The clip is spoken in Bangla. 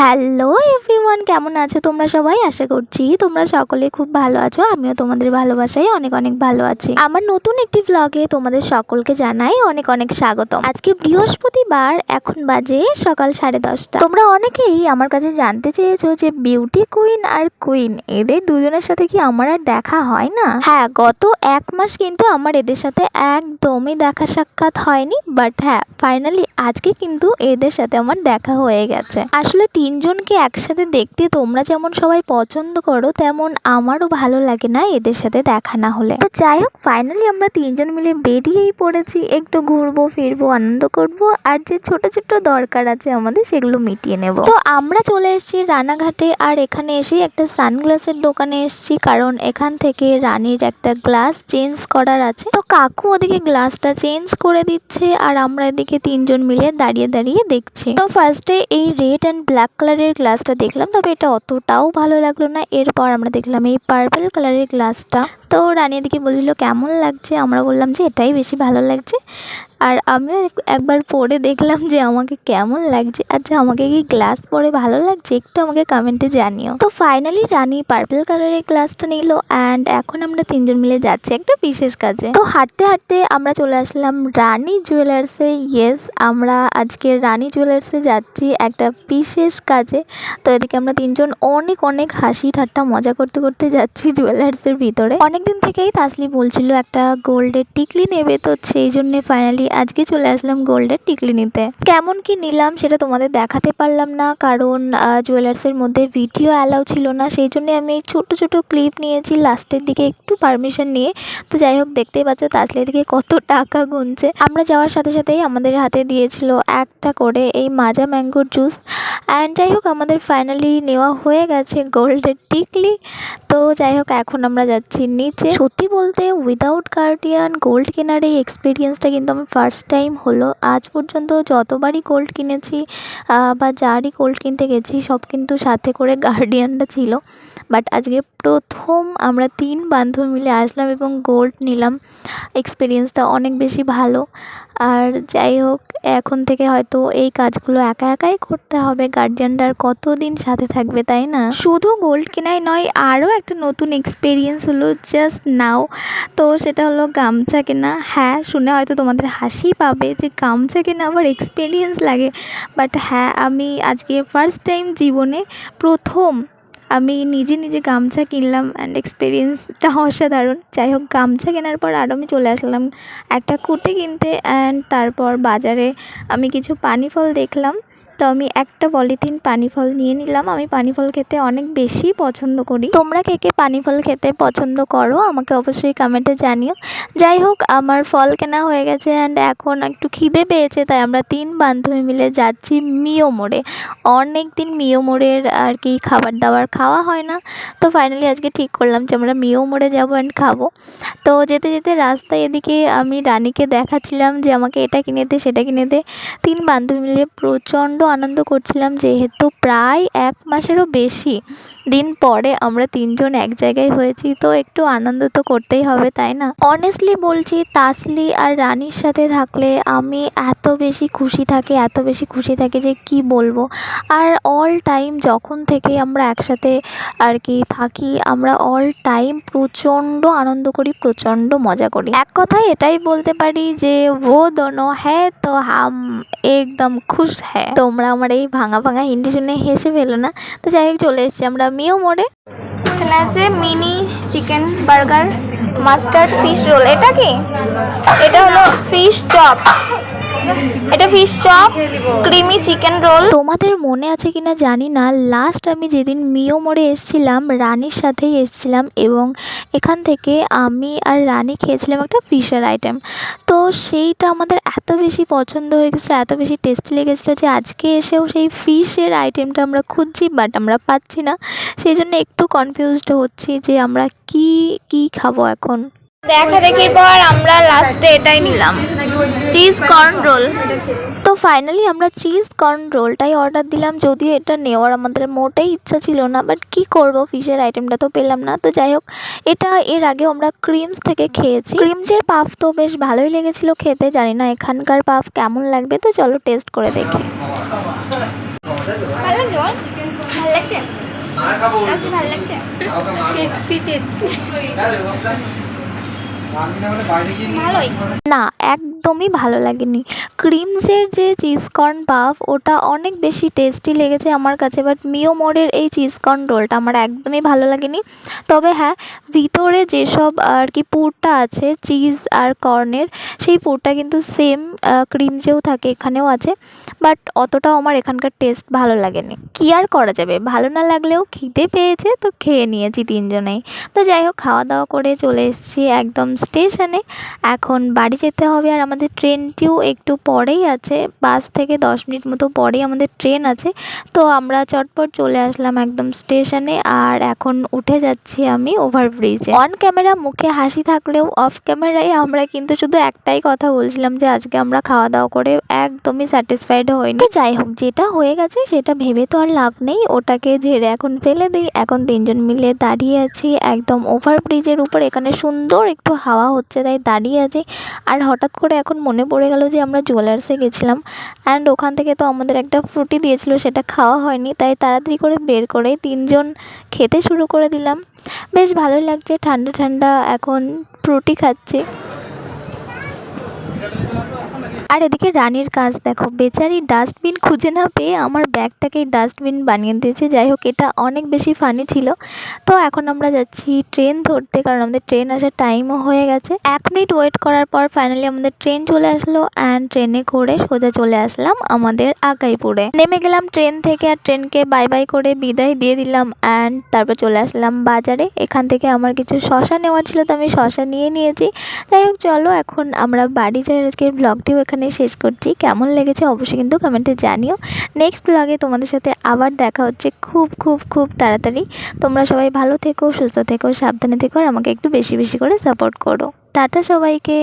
হ্যালো এভরিওয়ান, কেমন আছো তোমরা সবাই? আশা করছি তোমরা সকলে খুব ভালো আছো। আমিও তোমাদের ভালোবাসায় অনেক অনেক ভালো আছি। আমার নতুন একটি ব্লগে তোমাদের সকলকে জানাই অনেক অনেক স্বাগতম। আজকে বৃহস্পতিবার, এখন বাজে সকাল 10:30। তোমরা অনেকেই আমার কাছে জানতে চেয়েছো যে বিউটি কুইন আর কুইন এদের দুজনের সাথে কি আমার আর দেখা হয় না? হ্যাঁ, গত 1 মাস কিন্তু আমার এদের সাথে একদমই দেখা সাক্ষাৎ হয়নি, বাট হ্যাঁ ফাইনালি আজকে কিন্তু এদের সাথে আমার দেখা হয়ে গেছে। আসলে তিনজনকে একসাথে দেখতে তোমরা যেমন সবাই পছন্দ করো, তেমন আমারও ভালো লাগে না এদের সাথে দেখা না হলে। তো যাই হোক, ফাইনালি আমরা তিনজন মিলে বেরিয়েই পড়েছি, একটু ঘুরবো ফিরবো, আনন্দ করব, আর যে ছোট ছোট দরকার আছে আমাদের সেগুলো মিটিয়ে নেব। তো আমরা চলে এসেছি রানাঘাটে, আর এখানে এসে একটা সানগ্লাসের দোকানে এসেছি, কারণ এখান থেকে রানীর একটা গ্লাস চেঞ্জ করার আছে। তো কাকু ওদিকে গ্লাসটা চেঞ্জ করে দিচ্ছে, আর আমরা এদিকে তিনজন মিলে দাঁড়িয়ে দাঁড়িয়ে দেখছি। তো ফার্স্টে এই রেড অ্যান্ড ব্ল্যাক কালারের গ্লাসটা দেখলাম, তবে এটা অতটাও ভালো লাগলো না। এরপর আমরা দেখলাম এই পার্পল কালারের গ্লাসটা। তো রানী এদিকে বলছিল কেমন লাগছে, আমরা বললাম যে এটাই বেশি ভালো লাগছে। আর আমিও একবার পরে দেখলাম যে আমাকে কেমন লাগছে। আচ্ছা, আমাকে কি গ্লাস পরে ভালো লাগছে একটু আমাকে কমেন্টে জানিও। তো ফাইনালি রানী পার্পল কালারের গ্লাসটা নিল, অ্যান্ড এখন আমরা তিনজন মিলে যাচ্ছি একটা বিশেষ কাজে। তো হাঁটতে হাঁটতে আমরা চলে আসলাম রানী জুয়েলার্সে। ইয়েস, আমরা আজকে রানী জুয়েলার্সে যাচ্ছি একটা বিশেষ কাজে। তো এদিকে আমরা তিনজন অনেক অনেক হাসি ঠাট্টা মজা করতে করতে যাচ্ছি জুয়েলার্সের ভিতরে। অনেকদিন থেকেই তাসলি বলছিল একটা গোল্ডের টিকলি নেবে, তো সেই জন্য ফাইনালি আজকে চলে আসলাম গোল্ডের টিকলি নিতে। কেমন কি নিলাম সেটা তোমাদের দেখাতে পারলাম না, কারণ জুয়েলার্সের মধ্যে ভিডিও অ্যালাউ ছিল না, সেই জন্য আমি ছোট ছোট ক্লিপ নিয়েছি লাস্টের দিকে একটু পারমিশন নিয়ে। তো যাই হোক, দেখতেই পাচ্ছ তাসলির দিকে কত টাকা গুনছে। আমরা যাওয়ার সাথে সাথেই আমাদের হাতে দিয়েছিল একটা করে এই মাজা ম্যাঙ্গোর জুস। অ্যান্ড যাই হোক, আমাদের ফাইনালি নেওয়া হয়ে গেছে গোল্ডের টিকলি। তো যাই হোক, এখন আমরা যাচ্ছি নিচে। সত্যি বলতে উইদাউট গার্ডিয়ান গোল্ড কেনার এই এক্সপিরিয়েন্সটা কিন্তু আমি ফার্স্ট টাইম হলো। আজ পর্যন্ত যতবারই গোল্ড কিনেছি বা যারই গোল্ড কিনতে গেছি, সব কিন্তু সাথে করে গার্ডিয়ানটা ছিল। বাট আজকে প্রথম আমরা 3 বান্ধবী মিলে আসলাম এবং গোল্ড নিলাম। এক্সপিরিয়েন্সটা অনেক বেশি ভালো। আর যাই হোক, এখন থেকে হয়তো এই কাজগুলো একা একাই করতে হবে, গার্ডিয়ানরা আর কতদিন সাথে থাকবে, তাই না? শুধু গোল্ড কেনাই নয়, আরও একটা নতুন এক্সপিরিয়েন্স হলো জাস্ট নাও। তো সেটা হলো গামছা কেনা। হ্যাঁ, শুনে হয়তো তোমাদের হাসি পাবে যে গামছা কেনা আবার এক্সপিরিয়েন্স লাগে, বাট হ্যাঁ, আমি আজকে ফার্স্ট টাইম জীবনে প্রথম আমি নিজে নিজে গামছা কিনলাম, অ্যান্ড এক্সপিরিয়েন্সটা অসাধারণ। যাই হোক, গামছা কেনার পর আরও আমি চলে আসলাম একটা কুর্তি কিনতে, অ্যান্ড তারপর বাজারে আমি কিছু পানি ফল দেখলাম। তো আমি একটা পলিথিন পানি ফল নিয়ে নিলাম। আমি পানি ফল খেতে অনেক বেশি পছন্দ করি। তোমরা কে কে পানি ফল খেতে পছন্দ করো আমাকে অবশ্যই কমেন্টে জানিও। যাই হোক, আমার ফল কেনা হয়ে গেছে, অ্যান্ড এখন একটু খিদে পেয়েছে, তাই আমরা 3 বান্ধবী মিলে যাচ্ছি মিও মোড়ে। অনেক দিন মিও মোড়ের আর কি খাবার দাবার খাওয়া হয় না। তো ফাইনালি আজকে ঠিক করলাম যে আমরা মিও মোড়ে যাবো অ্যান্ড খাবো। তো যেতে যেতে রাস্তায় এদিকে আমি রানীকে দেখাচ্ছিলাম যে আমাকে এটা কিনে দে সেটা কিনে দে। 3 বান্ধবী মিলে প্রচণ্ড আনন্দ করছিলাম, যেহেতু প্রায় 1 মাসেরও বেশি দিন পরে আমরা তিনজন এক জায়গায় হয়েছি, তো একটু আনন্দ তো করতেই হবে, তাই না? অনেস্টলি বলছি, তাসলি আর রানীর সাথে থাকলে আমি এত বেশি খুশি থাকি যে কি বলবো। আর অল টাইম যখন থেকে আমরা একসাথে আর কি থাকি, আমরা অল টাইম প্রচণ্ড আনন্দ করি, প্রচণ্ড মজা করি। এক কথায় এটাই বলতে পারি যে ও দোনো হ্যাঁ তো হাম একদম খুশ হ্যাঁ। তোমরা আমার এই ভাঙা ভাঙা হিন্দি শুনে হেসে ফেলো না। তো যাই হোক, চলে এসেছি আমরা মিও মোড়ে। এখানে আছে mini chicken burger, mustard fish role. এটা কি? এটা হলো ফিশ চপ। এটা fish chop, creamy chicken roll. তোমাদের মনে আছে কিনা জানি না, লাস্ট আমি যেদিন মিও মোড়ে এসেছিলাম রানীর সাথেই এসেছিলাম, এবং এখান থেকে আমি আর রানী খেয়েছিলাম একটা ফিশের আইটেম। তো সেইটা আমাদের এত বেশি পছন্দ হয়ে গেছিলো, এত বেশি টেস্টি লেগেছিলো যে আজকে এসেও সেই ফিশের আইটেমটা আমরা খুঁজছি, বাট আমরা পাচ্ছি না। সেই জন্য একটু কনফিউজড হচ্ছি যে আমরা কি খাবো এখন। দেখা দেখির পর আমরা লাস্টে এটাই নিলাম, চিজ কর্ন রোল। তো ফাইনালি আমরা চিজ কর্ন রোলটাই অর্ডার দিলাম, যদিও এটা নেওয়ার আমাদের মোটেই ইচ্ছা ছিল না, বাট কি করব, ফিশের আইটেমটা তো পেলাম না। তো যাই হোক, এটা এর আগে আমরা ক্রিমস থেকে খেয়েছি। ক্রিমসের পাফ তো বেশ ভালোই লেগেছিলো খেতে, জানি না এখানকার পাফ কেমন লাগবে, তো চলো টেস্ট করে দেখি। ভালো লাগছে বল? ভালো লাগছে? আজকে ভালো লাগছে? Tasty tasty. ভালোই না, একদমই ভালো লাগেনি। ক্রিমসের যে চিজ কর্ন পাফ ওটা অনেক বেশি টেস্টি লেগেছে আমার কাছে, বাট মিও মোড়ের এই চিজ কর্ন রোলটা আমার একদমই ভালো লাগেনি। তবে হ্যাঁ, ভিতরে যেসব আর কি পুরটা আছে চিজ আর কর্নের, সেই পুরটা কিন্তু সেম ক্রিমসেও থাকে, এখানেও আছে, বাট অতটাও আমার এখানকার টেস্ট ভালো লাগেনি। কী আর করা যাবে, ভালো না লাগলেও খিদে পেয়েছে তো খেয়ে নিয়েছি তিনজনেই। তো যাই হোক, খাওয়া দাওয়া করে চলে এসেছি একদম স্টেশনে। এখন বাড়ি যেতে হবে, আর আমাদের ট্রেনটিও একটু পরেই আছে, 5 থেকে 10 মিনিট মতো পরেই আমাদের ট্রেন আছে। তো আমরা চটপট চলে আসলাম একদম স্টেশনে, আর এখন উঠে যাচ্ছি আমি ওভারব্রিজে। অন ক্যামেরা মুখে হাসি থাকলেও অফ ক্যামেরায় আমরা কিন্তু শুধু একটাই কথা বলছিলাম যে আজকে আমরা খাওয়া দাওয়া করে একদমই স্যাটিসফাইড হইনি। তো যাই হোক, যেটা হয়ে গেছে সেটা ভেবে তো আর লাভ নেই, ওটাকে ঝেড়ে এখন ফেলে দিই। এখন তিনজন মিলে দাঁড়িয়ে আছি একদম ওভারব্রিজের উপর, এখানে সুন্দর একটু হাওয়া হচ্ছে তাই দাঁড়িয়ে আছি। আর হঠাৎ করে এখন মনে পড়ে গেল যে আমরা জুয়েলার্সে গেছিলাম, অ্যান্ড ওখান থেকে তো আমাদের একটা ফ্রুটি দিয়েছিল, সেটা খাওয়া হয়নি, তাই তাড়াতাড়ি করে বের করে তিনজন খেতে শুরু করে দিলাম। বেশ ভালোই লাগছে, ঠান্ডা ঠান্ডা এখন ফ্রুটি খাচ্ছি। আর এদিকে রানীর কাজ দেখো, বেচারি ডাস্টবিন খুঁজে না পেয়ে আমার ব্যাগটাকেই ডাস্টবিন বানিয়ে দিয়েছে। যাই হোক, এটা অনেক বেশি ফানি ছিল। তো এখন আমরা যাচ্ছি ট্রেন ধরতে, কারণ আমাদের ট্রেন আসার টাইমও হয়ে গেছে। 1 মিনিট ওয়েট করার পর ফাইনালি আমাদের ট্রেন চলে আসলো, অ্যান্ড ট্রেনে করে সোজা চলে আসলাম আমাদের আকাইপুরে। নেমে গেলাম ট্রেন থেকে, আর ট্রেনকে বাই বাই করে বিদায় দিয়ে দিলাম, অ্যান্ড তারপর চলে আসলাম বাজারে। এখান থেকে আমার কিছু শসা নেওয়ার ছিল, তো আমি শসা নিয়ে নিয়েছি। যাই হোক, চলো এখন আমরা বাড়ি যাই। আজকের ব্লগটিও এখানে শেষ করছি। কেমন লেগেছে অবশ্যই কিন্তু কমেন্টে জানিও। নেক্সট ব্লগে তোমাদের সাথে আবার দেখা হচ্ছে খুব খুব খুব তাড়াতাড়ি। তোমরা সবাই ভালো থেকো, সুস্থ থেকো, সাবধানে থেকো, আর আমাকে একটু বেশি বেশি করে সাপোর্ট করো। টাটা সবাইকে।